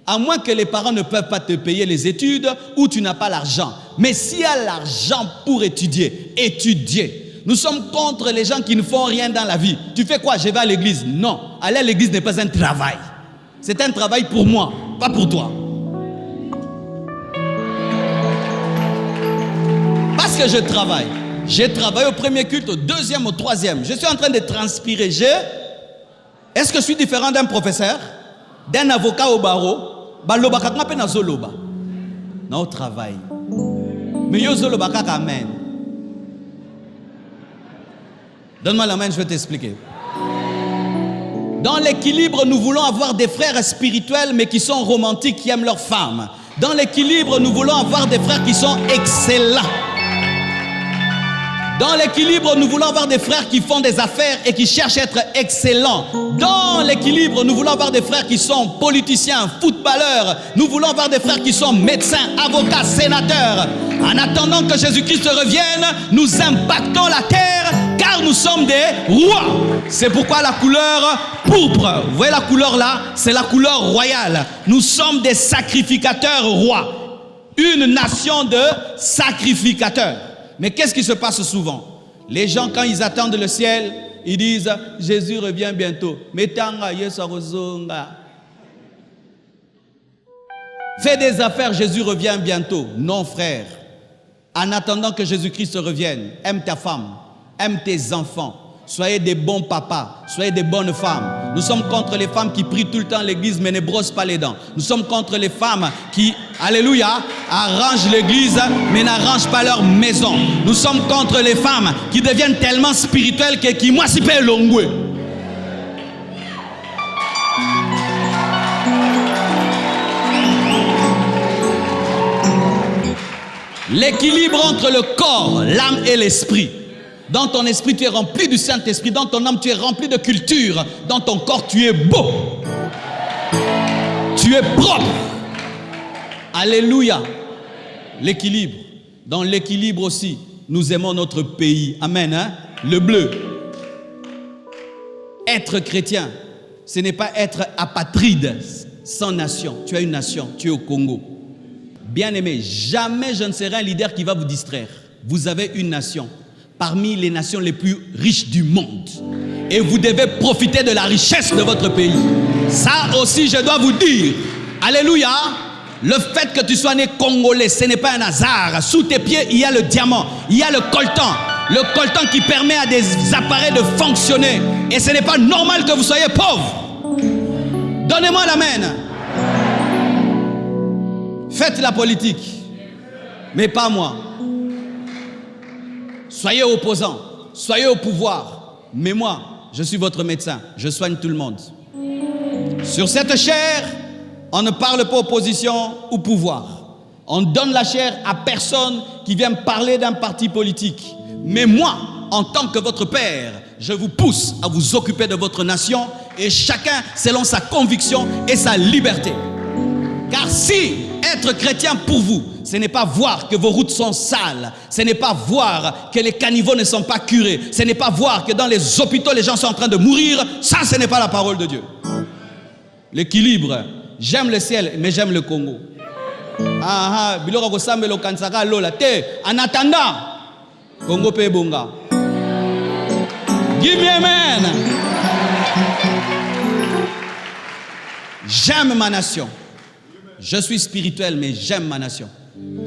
À moins que les parents ne peuvent pas te payer les études ou tu n'as pas l'argent. Mais s'il y a l'argent pour étudier, étudier. Nous sommes contre les gens qui ne font rien dans la vie. Tu fais quoi? Je vais à l'église. Non, aller à l'église n'est pas un travail. C'est un travail pour moi, pas pour toi. Parce que je travaille. J'ai travaillé au premier culte, au deuxième, au troisième. Je suis en train de transpirer. Est-ce que je suis différent d'un professeur, d'un avocat au barreau? Non, au travail. Mais yo zoloba kaka amen. Donne-moi la main, je vais t'expliquer. Dans l'équilibre, nous voulons avoir des frères spirituels, mais qui sont romantiques, qui aiment leurs femmes. Dans l'équilibre, nous voulons avoir des frères qui sont excellents. Dans l'équilibre, nous voulons avoir des frères qui font des affaires et qui cherchent à être excellents. Dans l'équilibre, nous voulons avoir des frères qui sont politiciens, footballeurs. Nous voulons avoir des frères qui sont médecins, avocats, sénateurs. En attendant que Jésus-Christ revienne, nous impactons la terre car nous sommes des rois. C'est pourquoi la couleur pourpre, vous voyez la couleur là, c'est la couleur royale. Nous sommes des sacrificateurs rois. Une nation de sacrificateurs. Mais qu'est-ce qui se passe souvent? Les gens, quand ils attendent le ciel, ils disent « Jésus revient bientôt. » Fais des affaires, Jésus revient bientôt. Non, frère. En attendant que Jésus-Christ revienne, aime ta femme, aime tes enfants. Soyez des bons papas, soyez des bonnes femmes. Nous sommes contre les femmes qui prient tout le temps à l'église mais ne brossent pas les dents. Nous sommes contre les femmes qui, alléluia, arrangent l'église mais n'arrangent pas leur maison. Nous sommes contre les femmes qui deviennent tellement spirituelles que qui moi si paye l'ongoué. L'équilibre entre le corps, l'âme et l'esprit. Dans ton esprit, tu es rempli du Saint-Esprit. Dans ton âme, tu es rempli de culture. Dans ton corps, tu es beau. Tu es propre. Alléluia. L'équilibre. Dans l'équilibre aussi, nous aimons notre pays. Amen. Hein? Le bleu. Être chrétien, ce n'est pas être apatride, sans nation. Tu as une nation, tu es au Congo. Bien-aimé, jamais je ne serai un leader qui va vous distraire. Vous avez une nation. Parmi les nations les plus riches du monde. Et vous devez profiter de la richesse de votre pays. Ça aussi, je dois vous dire. Alléluia. Le fait que tu sois né congolais, ce n'est pas un hasard. Sous tes pieds, il y a le diamant. Il y a le coltan. Le coltan qui permet à des appareils de fonctionner. Et ce n'est pas normal que vous soyez pauvre. Donnez-moi l'amen. Faites la politique, mais pas moi. Soyez opposants, soyez au pouvoir, mais moi, je suis votre médecin, je soigne tout le monde. Sur cette chair, on ne parle pas opposition ou pouvoir. On donne la chair à personne qui vient parler d'un parti politique. Mais moi, en tant que votre père, je vous pousse à vous occuper de votre nation et chacun selon sa conviction et sa liberté. Car si être chrétien pour vous, ce n'est pas voir que vos routes sont sales, ce n'est pas voir que les caniveaux ne sont pas curés, ce n'est pas voir que dans les hôpitaux les gens sont en train de mourir, ça ce n'est pas la parole de Dieu. L'équilibre, j'aime le ciel mais j'aime le Congo. En attendant, Congo pe bonga. Give me amen. J'aime ma nation. Je suis spirituel, mais j'aime ma nation.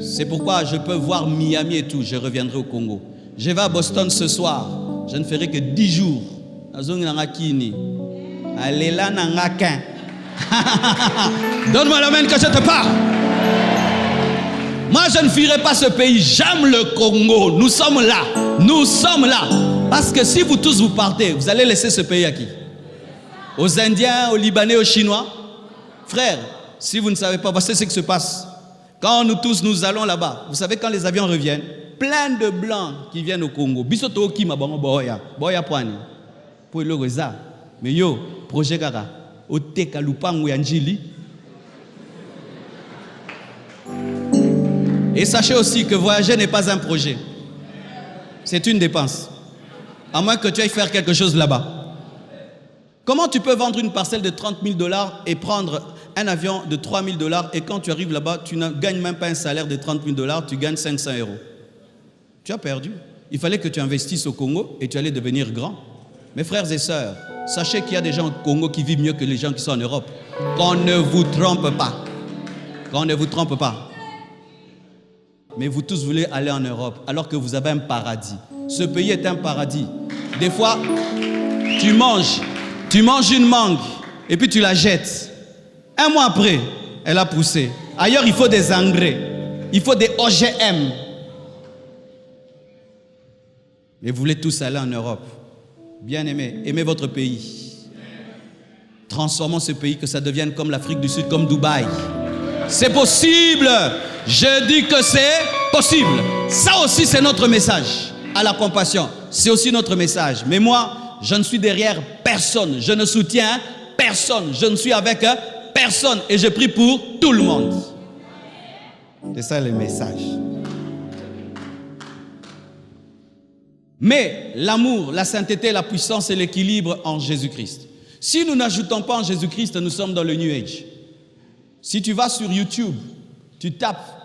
C'est pourquoi je peux voir Miami et tout. Je reviendrai au Congo. Je vais à Boston ce soir. Je ne ferai que 10 jours. Donne-moi l'amen que je te parle. Moi, je ne fuirai pas ce pays. J'aime le Congo. Nous sommes là. Nous sommes là. Parce que si vous tous vous partez, vous allez laisser ce pays à qui? Aux Indiens, aux Libanais, aux Chinois? Frères, si vous ne savez pas, voici ce qui se passe. Quand nous tous nous allons là-bas, vous savez quand les avions reviennent, plein de blancs qui viennent au Congo. Bisoto ki mabongo boya, boya poani. Pour le reza. Mais yo, projet kaka, oteka lupango yanjili. Et sachez aussi que voyager n'est pas un projet. C'est une dépense. À moins que tu ailles faire quelque chose là-bas. Comment tu peux vendre une parcelle de 30 000 $ et prendre un avion de 3 000 $ et quand tu arrives là-bas, tu ne gagnes même pas un salaire de 30 000 $, tu gagnes 500 €. Tu as perdu. Il fallait que tu investisses au Congo et tu allais devenir grand. Mes frères et sœurs, sachez qu'il y a des gens au Congo qui vivent mieux que les gens qui sont en Europe. Qu'on ne vous trompe pas. Qu'on ne vous trompe pas. Mais vous tous voulez aller en Europe alors que vous avez un paradis. Ce pays est un paradis. Des fois, tu manges une mangue et puis tu la jettes. Un mois après, elle a poussé. Ailleurs, il faut des engrais. Il faut des OGM. Mais vous voulez tous aller en Europe. Bien-aimés, aimez votre pays. Transformons ce pays, que ça devienne comme l'Afrique du Sud, comme Dubaï. C'est possible. Je dis que c'est possible. Ça aussi, c'est notre message à la compassion. C'est aussi notre message. Mais moi, je ne suis derrière personne. Je ne soutiens personne. Je ne suis avec personne. Et je prie pour tout le monde. C'est ça le message. Mais l'amour, la sainteté, la puissance et l'équilibre en Jésus-Christ. Si nous n'ajoutons pas en Jésus-Christ, nous sommes dans le New Age. Si tu vas sur YouTube, tu tapes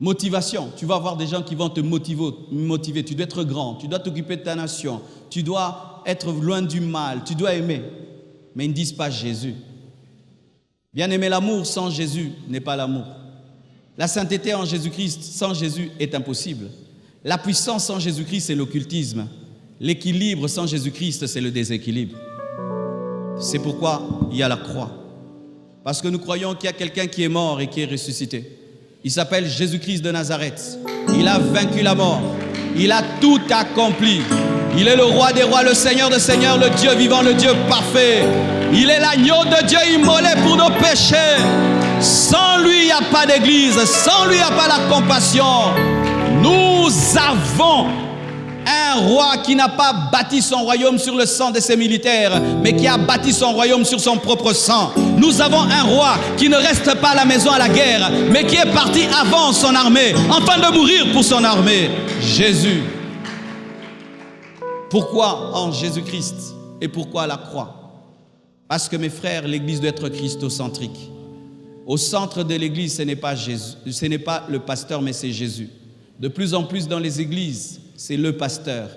motivation, tu vas voir des gens qui vont te motiver. Tu dois être grand, tu dois t'occuper de ta nation, tu dois être loin du mal, tu dois aimer. Mais ils ne disent pas Jésus. Bien aimer, l'amour sans Jésus n'est pas l'amour. La sainteté en Jésus-Christ sans Jésus est impossible. La puissance sans Jésus-Christ, c'est l'occultisme. L'équilibre sans Jésus-Christ, c'est le déséquilibre. C'est pourquoi il y a la croix. Parce que nous croyons qu'il y a quelqu'un qui est mort et qui est ressuscité. Il s'appelle Jésus-Christ de Nazareth. Il a vaincu la mort. Il a tout accompli. Il est le roi des rois, le Seigneur des seigneurs, le Dieu vivant, le Dieu parfait. Il est l'agneau de Dieu immolé pour nos péchés. Sans lui, il n'y a pas d'église. Sans lui, il n'y a pas la compassion. Nous avons un roi qui n'a pas bâti son royaume sur le sang de ses militaires, mais qui a bâti son royaume sur son propre sang. Nous avons un roi qui ne reste pas à la maison à la guerre, mais qui est parti avant son armée, afin de mourir pour son armée. Jésus. Pourquoi en Jésus-Christ et pourquoi la croix? Parce que mes frères, l'église doit être christocentrique. Au centre de l'église, ce n'est pas Jésus, ce n'est pas le pasteur, mais c'est Jésus. De plus en plus dans les églises, c'est le pasteur.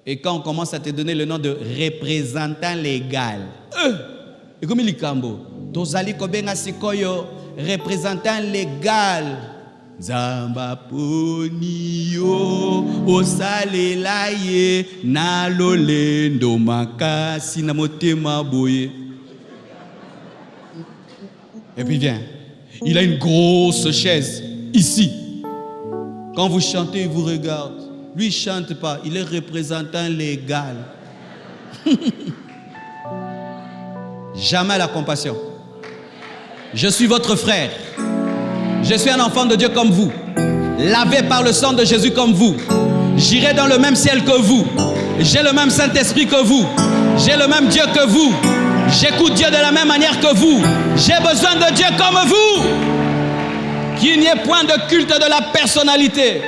Et quand on commence à te donner le nom de représentant légal, et comme il est cambo, tozali kobenga sikoyo représentant légal. Zamba ponio osalela ye na lolendo makasi na motema boye. Et puis viens. Il a une grosse chaise ici. Quand vous chantez, il vous regarde. Lui, il ne chante pas. Il est représentant légal. Jamais la compassion. Je suis votre frère. Je suis un enfant de Dieu comme vous. Lavé par le sang de Jésus comme vous. J'irai dans le même ciel que vous. J'ai le même Saint-Esprit que vous. J'ai le même Dieu que vous. J'écoute Dieu de la même manière que vous. J'ai besoin de Dieu comme vous. Qu'il n'y ait point de culte de la personnalité.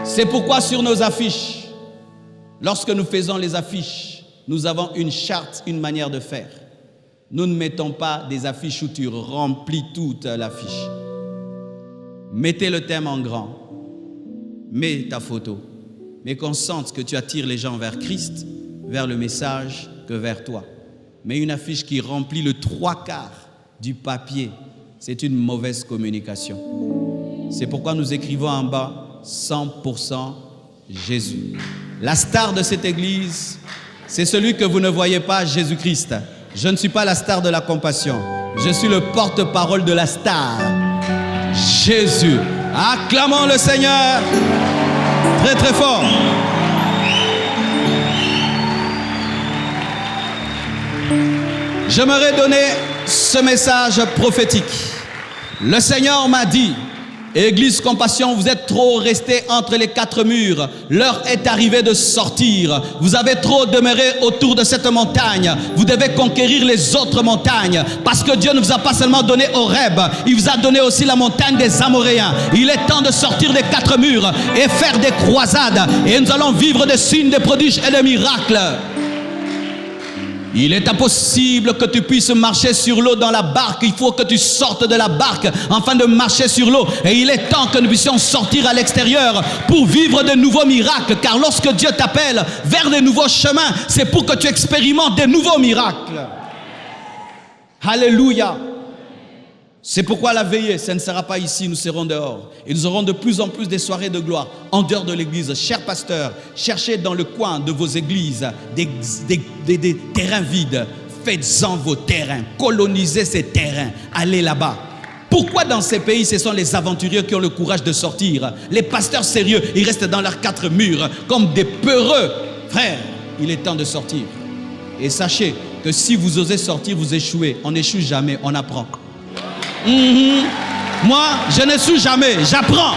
C'est pourquoi sur nos affiches, lorsque nous faisons les affiches, nous avons une charte, une manière de faire. Nous ne mettons pas des affiches où tu remplis toute l'affiche. Mettez le thème en grand. Mets ta photo. Mais qu'on sente que tu attires les gens vers Christ, vers le message, que vers toi. Mais une affiche qui remplit le 3/4 du papier, c'est une mauvaise communication. C'est pourquoi nous écrivons en bas 100% Jésus. La star de cette église, c'est celui que vous ne voyez pas, Jésus-Christ. Je ne suis pas la star de la compassion. Je suis le porte-parole de la star, Jésus. Acclamons le Seigneur très très fort. J'aimerais donner ce message prophétique. Le Seigneur m'a dit, Église Compassion, vous êtes trop restés entre les 4 murs. L'heure est arrivée de sortir. Vous avez trop demeuré autour de cette montagne. Vous devez conquérir les autres montagnes. Parce que Dieu ne vous a pas seulement donné Horeb, il vous a donné aussi la montagne des Amoréens. Il est temps de sortir des 4 murs et faire des croisades. Et nous allons vivre des signes, des prodiges et des miracles. Il est impossible que tu puisses marcher sur l'eau dans la barque. Il faut que tu sortes de la barque afin de marcher sur l'eau. Et il est temps que nous puissions sortir à l'extérieur pour vivre de nouveaux miracles. Car lorsque Dieu t'appelle vers de nouveaux chemins, c'est pour que tu expérimentes de nouveaux miracles. Alléluia. C'est pourquoi la veillée, ça ne sera pas ici, nous serons dehors. Et nous aurons de plus en plus des soirées de gloire en dehors de l'église. Chers pasteurs, cherchez dans le coin de vos églises des terrains vides. Faites-en vos terrains, colonisez ces terrains, allez là-bas. Pourquoi dans ces pays, ce sont les aventuriers qui ont le courage de sortir? Les pasteurs sérieux, ils restent dans leurs 4 murs comme des peureux. Frère, il est temps de sortir. Et sachez que si vous osez sortir, vous échouez. On n'échoue jamais, on apprend. Moi, je n'échoue jamais, j'apprends.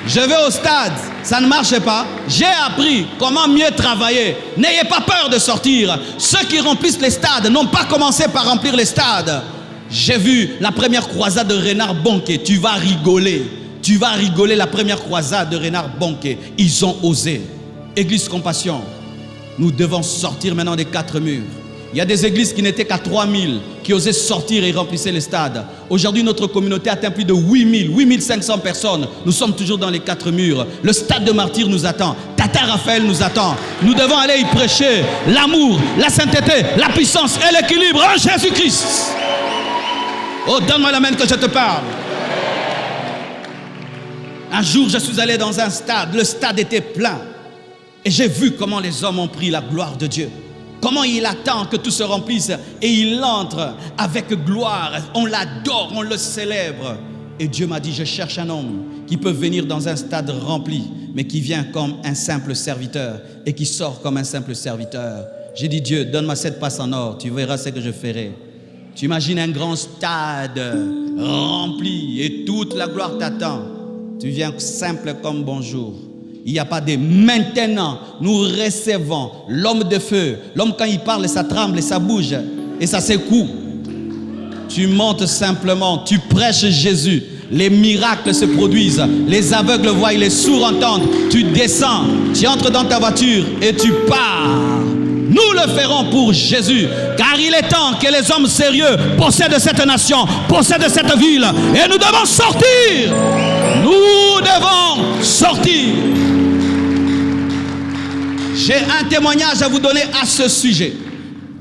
Je vais au stade, ça ne marche pas. J'ai appris comment mieux travailler. N'ayez pas peur de sortir. Ceux qui remplissent les stades n'ont pas commencé par remplir les stades. J'ai vu la première croisade de Renard Bonke. Tu vas rigoler, la première croisade de Renard Bonke. Ils ont osé. Église Compassion, nous devons sortir maintenant des 4 murs. Il y a des églises qui n'étaient qu'à 3000, qui osaient sortir et remplissaient les stades. Aujourd'hui, notre communauté atteint plus de 8000, 8500 personnes. Nous sommes toujours dans les 4 murs. Le stade de martyrs nous attend. Tata Raphaël nous attend. Nous devons aller y prêcher l'amour, la sainteté, la puissance et l'équilibre en Jésus-Christ. Oh, donne-moi la main que je te parle. Un jour, je suis allé dans un stade. Le stade était plein. Et j'ai vu comment les hommes ont pris la gloire de Dieu. Comment il attend que tout se remplisse et il entre avec gloire. On l'adore, on le célèbre. Et Dieu m'a dit, je cherche un homme qui peut venir dans un stade rempli, mais qui vient comme un simple serviteur et qui sort comme un simple serviteur. J'ai dit, Dieu, donne-moi cette passe en or, tu verras ce que je ferai. Tu imagines un grand stade rempli et toute la gloire t'attend. Tu viens simple comme bonjour. Il n'y a pas de maintenant, nous recevons l'homme de feu. L'homme, quand il parle, ça tremble et ça bouge et ça secoue. Tu montes simplement, tu prêches Jésus. Les miracles se produisent, les aveugles voient, les sourds entendent. Tu descends, tu entres dans ta voiture et tu pars. Nous le ferons pour Jésus, car il est temps que les hommes sérieux possèdent cette nation, possèdent cette ville. Et nous devons sortir. Nous devons sortir. J'ai un témoignage à vous donner à ce sujet.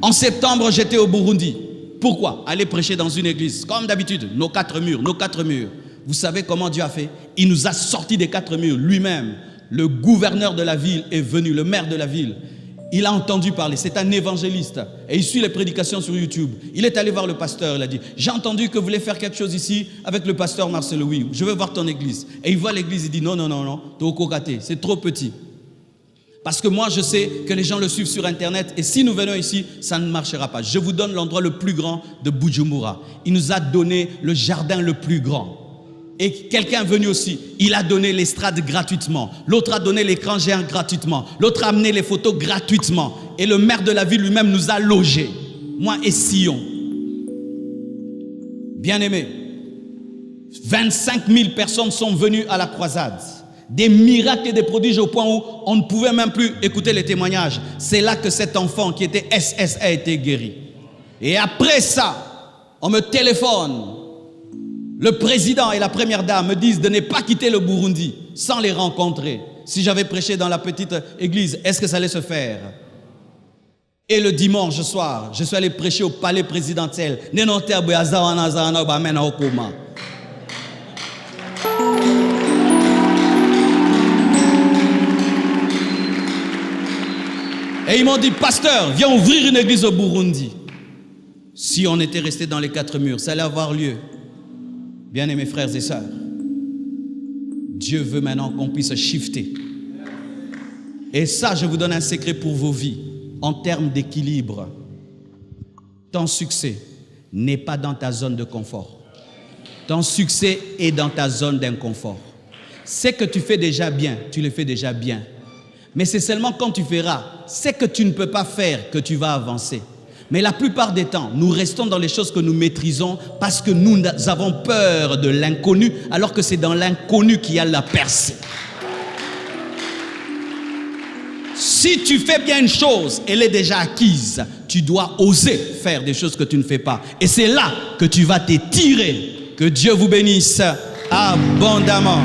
En septembre, j'étais au Burundi. Pourquoi? Aller prêcher dans une église. Comme d'habitude, nos 4 murs. Vous savez comment Dieu a fait? Il nous a sortis des 4 murs lui-même. Le gouverneur de la ville est venu, le maire de la ville. il a entendu parler, c'est un évangéliste et il suit les prédications sur YouTube. Il est allé voir le pasteur, il a dit, j'ai entendu que vous voulez faire quelque chose ici avec le pasteur Marcel, oui, je veux voir ton église. Et il voit l'église, il dit, non, t'es au cocaté, c'est trop petit. Parce que moi, je sais que les gens le suivent sur Internet et si nous venons ici, ça ne marchera pas. Je vous donne l'endroit le plus grand de Bujumbura. Il nous a donné le jardin le plus grand. Et quelqu'un est venu aussi, il a donné l'estrade gratuitement. L'autre a donné l'écran géant gratuitement. L'autre a amené les photos gratuitement. Et le maire de la ville lui-même nous a logés. Moi et Sion. Bien-aimés, 25 000 personnes sont venues à la croisade. Des miracles et des prodiges au point où on ne pouvait même plus écouter les témoignages. C'est là que cet enfant qui était SS a été guéri. Et après ça, on me téléphone. Le président et la première dame me disent de ne pas quitter le Burundi sans les rencontrer. Si j'avais prêché dans la petite église, est-ce que ça allait se faire? Et le dimanche soir, je suis allé prêcher au palais présidentiel. Et ils m'ont dit, pasteur, viens ouvrir une église au Burundi. Si on était resté dans les 4 murs, ça allait avoir lieu. Bien-aimés frères et sœurs, Dieu veut maintenant qu'on puisse shifter. Et ça, je vous donne un secret pour vos vies. En termes d'équilibre, ton succès n'est pas dans ta zone de confort. Ton succès est dans ta zone d'inconfort. Ce que tu fais déjà bien, tu le fais déjà bien. Mais c'est seulement quand tu feras ce que tu ne peux pas faire que tu vas avancer. Mais la plupart des temps, nous restons dans les choses que nous maîtrisons parce que nous avons peur de l'inconnu, alors que c'est dans l'inconnu qu'il y a la percée. Si tu fais bien une chose, elle est déjà acquise. Tu dois oser faire des choses que tu ne fais pas. Et c'est là que tu vas t'étirer. Que Dieu vous bénisse abondamment.